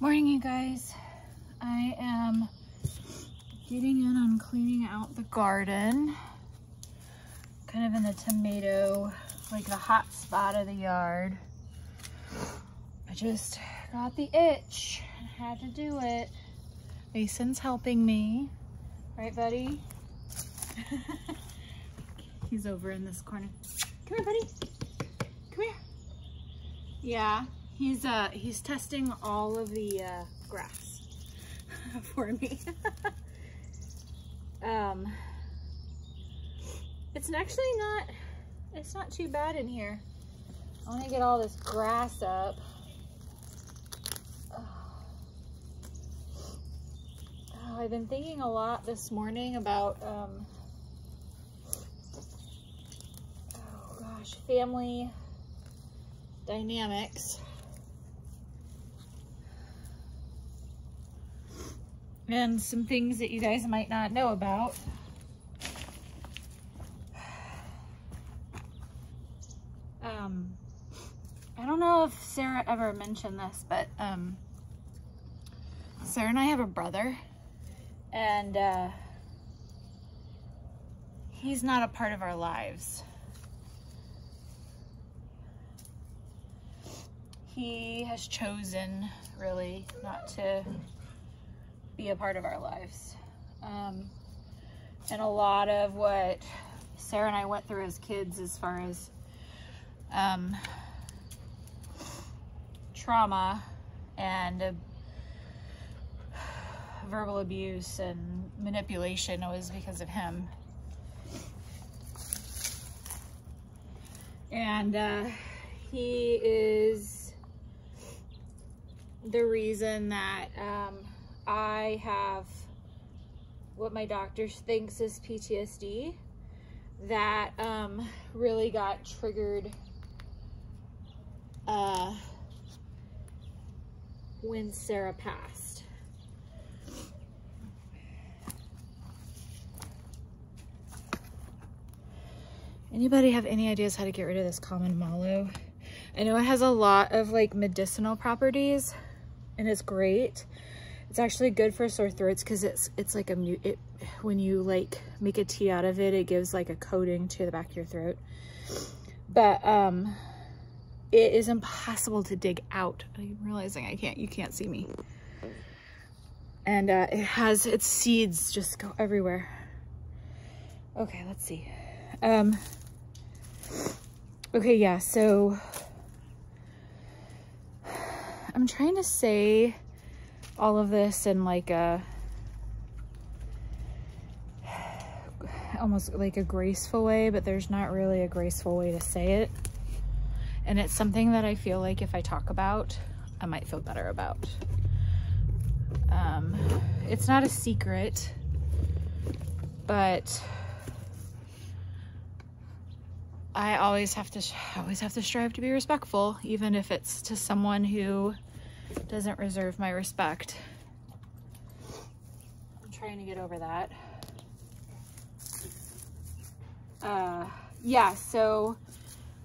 Morning, you guys. I am getting in on cleaning out the garden. Kind of in the tomato, like the hot spot of the yard. I just got the itch and had to do it. Mason's helping me. Right, buddy? He's over in this corner. Come here, buddy. Come here. Yeah. He's testing all of the grass for me. It's not too bad in here. I want to get all this grass up. Oh, I've been thinking a lot this morning about family dynamics. And some things that you guys might not know about. I don't know if Sarah ever mentioned this, but Sarah and I have a brother, and he's not a part of our lives. He has chosen really not to be a part of our lives. And a lot of what Sarah and I went through as kids, as far as trauma and verbal abuse and manipulation, was because of him. And he is the reason that I have what my doctor thinks is PTSD that really got triggered when Sarah passed. Anybody have any ideas how to get rid of this common mallow? I know it has a lot of like medicinal properties and it's great. It's actually good for sore throats because it's like when you like make a tea out of it, it gives like a coating to the back of your throat. But it is impossible to dig out. I'm realizing you can't see me. And its seeds just go everywhere. Okay, let's see. Okay, yeah, so I'm trying to say all of this in like almost like a graceful way, but there's not really a graceful way to say it. And it's something that I feel like if I talk about, I might feel better about. It's not a secret, but I always have to strive to be respectful, even if it's to someone who doesn't deserve my respect. I'm trying to get over that. Yeah, so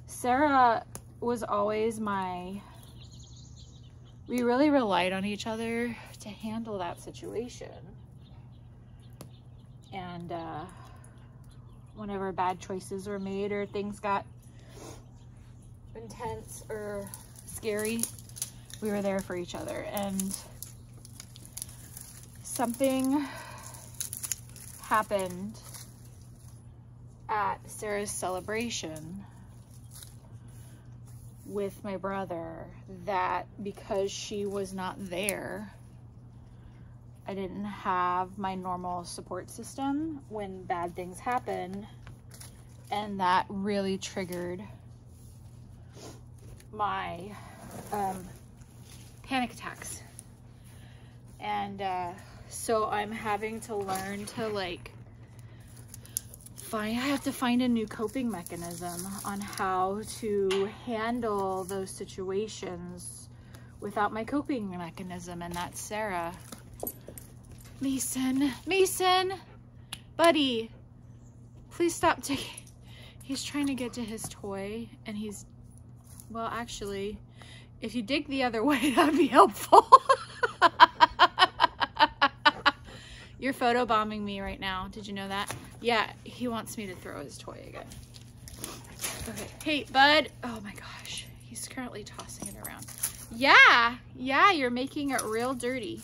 Sarah was always we really relied on each other to handle that situation. And whenever bad choices were made or things got intense or scary, we were there for each other. And something happened at Sarah's celebration with my brother that, because she was not there, I didn't have my normal support system when bad things happen, and that really triggered my panic attacks. And so I'm having to learn to like I have to find a new coping mechanism on how to handle those situations without my coping mechanism, and that's Sarah. Mason, buddy, please stop taking. He's trying to get to his toy, and well, actually, if you dig the other way, that'd be helpful. You're photobombing me right now. Did you know that? Yeah, he wants me to throw his toy again. Okay, hey, bud. Oh my gosh, he's currently tossing it around. Yeah, you're making it real dirty.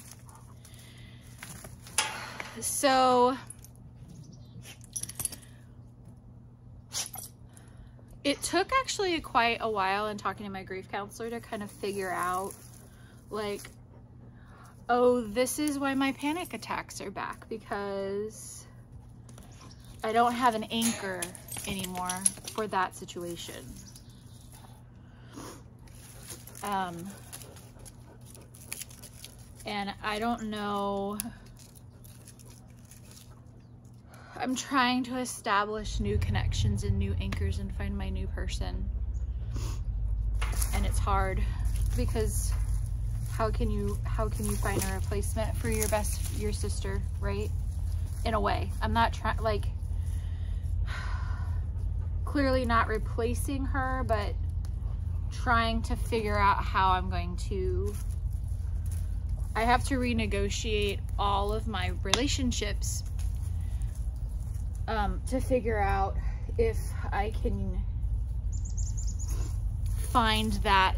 So it took actually quite a while in talking to my grief counselor to kind of figure out, like, oh, this is why my panic attacks are back, because I don't have an anchor anymore for that situation. And I don't know. I'm trying to establish new connections and new anchors and find my new person. And it's hard because how can you find a replacement for your sister, right? In a way. I'm not trying, like, clearly not replacing her, but trying to figure out how I'm going to, I have to renegotiate all of my relationships to figure out if I can find that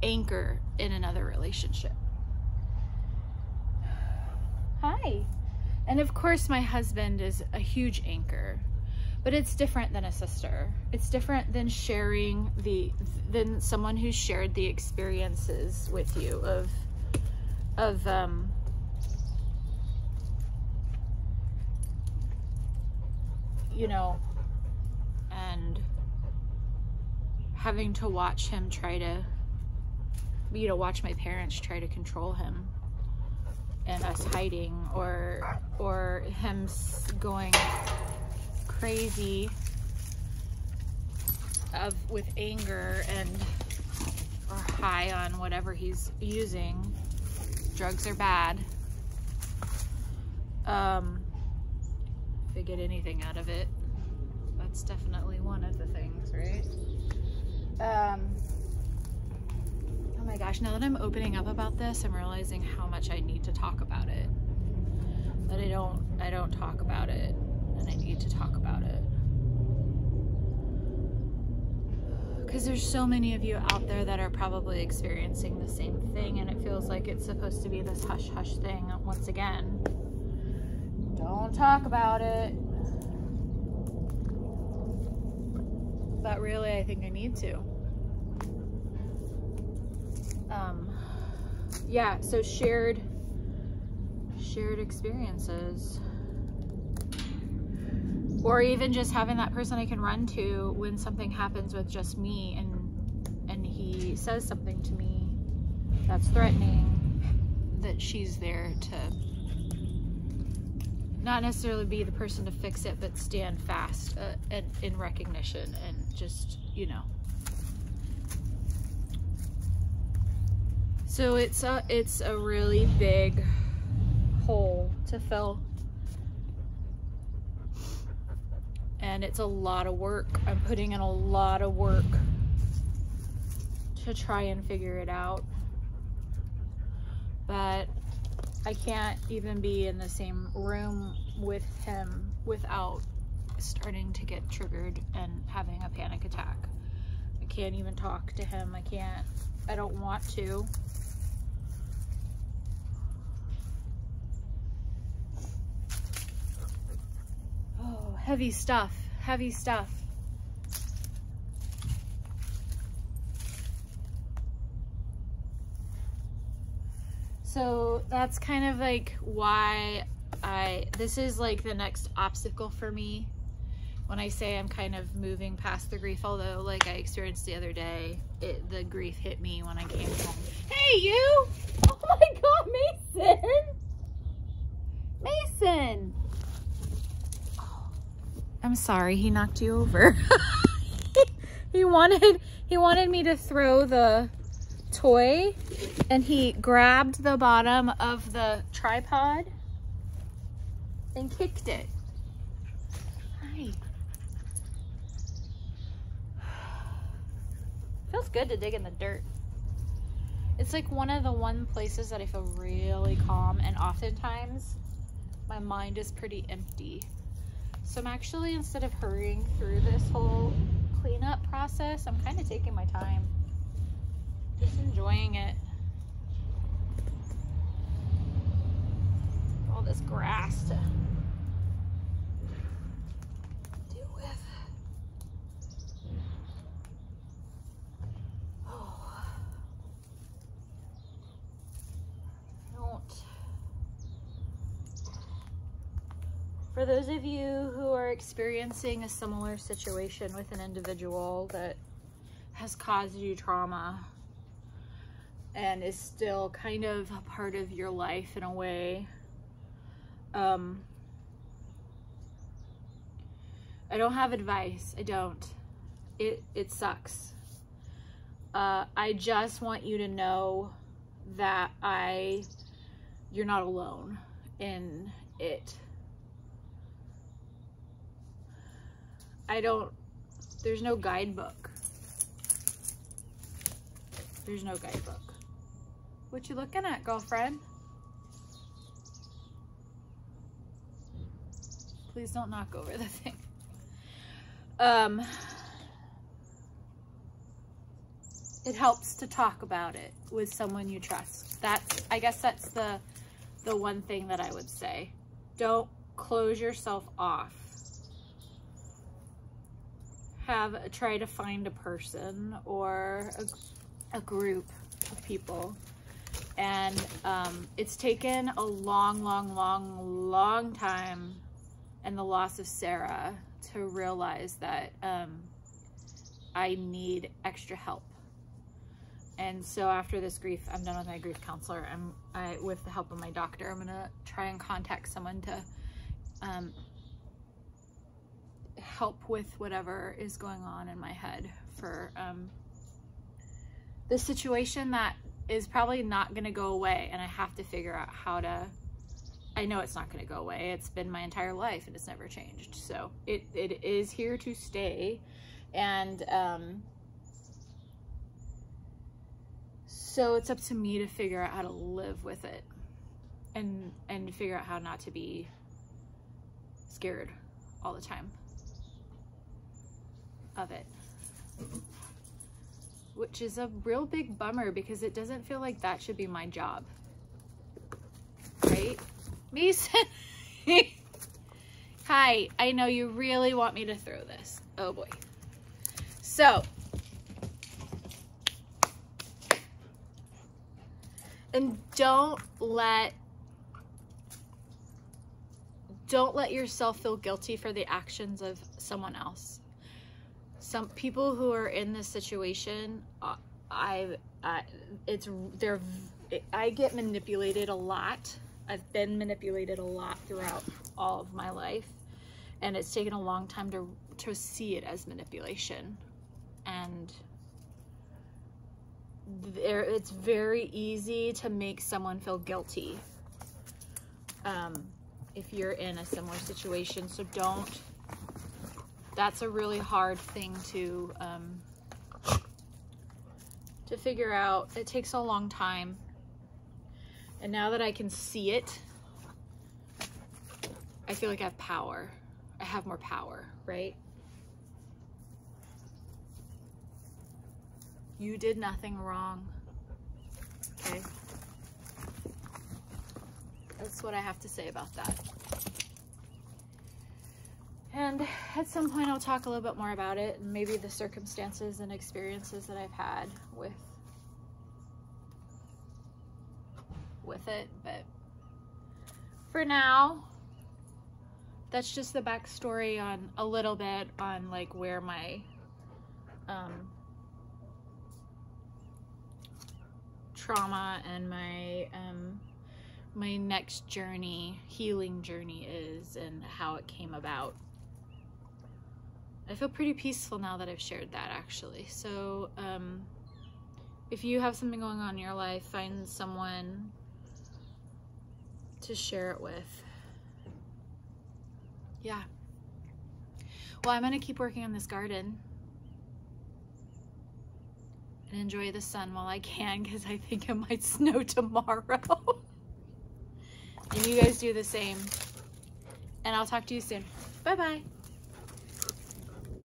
anchor in another relationship. Hi. And of course my husband is a huge anchor, but it's different than a sister. It's different than sharing than someone who's shared the experiences with you of you know, and having to watch him try to, you know, watch my parents try to control him and us hiding, or him going crazy with anger and or high on whatever he's using. Drugs are bad. If I get anything out of it, that's definitely one of the things, right? Oh my gosh, now that I'm opening up about this, I'm realizing how much I need to talk about it. That I don't talk about it, and I need to talk about it. Because there's so many of you out there that are probably experiencing the same thing, and it feels like it's supposed to be this hush-hush thing once again. Don't talk about it. But really, I think I need to. Yeah, so shared experiences. Or even just having that person I can run to when something happens with just me and he says something to me that's threatening, that she's there to not necessarily be the person to fix it, but stand fast and in recognition and just, you know. So it's a really big hole to fill. And it's a lot of work. I'm putting in a lot of work to try and figure it out. But I can't even be in the same room with him without starting to get triggered and having a panic attack. I can't even talk to him. I don't want to. Oh, heavy stuff, heavy stuff. So that's kind of like why this is like the next obstacle for me when I say I'm kind of moving past the grief, although like I experienced the other day, the grief hit me when I came home. Hey, you! Oh my God, Mason! Mason! Oh, I'm sorry, he knocked you over. he wanted me to throw the toy, and he grabbed the bottom of the tripod and kicked it. Hi. Feels good to dig in the dirt. It's like one of the places that I feel really calm, and oftentimes my mind is pretty empty. So I'm actually, instead of hurrying through this whole cleanup process, I'm kind of taking my time, just enjoying it. All this grass to deal with. Oh, don't. For those of you who are experiencing a similar situation with an individual that has caused you trauma and is still kind of a part of your life in a way, I don't have advice. I don't. It sucks. I just want you to know that you're not alone in it. There's no guidebook. There's no guidebook. What you looking at, girlfriend? Please don't knock over the thing. It helps to talk about it with someone you trust. I guess that's the one thing that I would say. Don't close yourself off. Try to find a person or a group of people. And it's taken a long time, and the loss of Sarah, to realize that I need extra help. And so after this grief, I'm done with my grief counselor. With the help of my doctor, I'm gonna try and contact someone to help with whatever is going on in my head for this situation that is probably not gonna go away, and I have to figure out how to. I know it's not gonna go away. It's been my entire life and it's never changed. So it is here to stay, and so it's up to me to figure out how to live with it, and figure out how not to be scared all the time of it, which is a real big bummer because it doesn't feel like that should be my job, right? Mason. Hi, I know you really want me to throw this. Oh boy. So, and don't let yourself feel guilty for the actions of someone else. Some people who are in this situation, I get manipulated a lot. I've been manipulated a lot throughout all of my life, and it's taken a long time to see it as manipulation. And it's very easy to make someone feel guilty if you're in a similar situation. So that's a really hard thing to figure out. It takes a long time. And now that I can see it, I feel like I have power. I have more power, right? You did nothing wrong, okay? That's what I have to say about that. And at some point I'll talk a little bit more about it, and maybe the circumstances and experiences that I've had with it, but for now, that's just the backstory on a little bit on like where my trauma and my my next journey, healing journey is, and how it came about. I feel pretty peaceful now that I've shared that, actually. So if you have something going on in your life, find someone to share it with. Yeah. Well, I'm gonna keep working on this garden and enjoy the sun while I can, because I think it might snow tomorrow. And you guys do the same. and I'll talk to you soon. Bye-bye.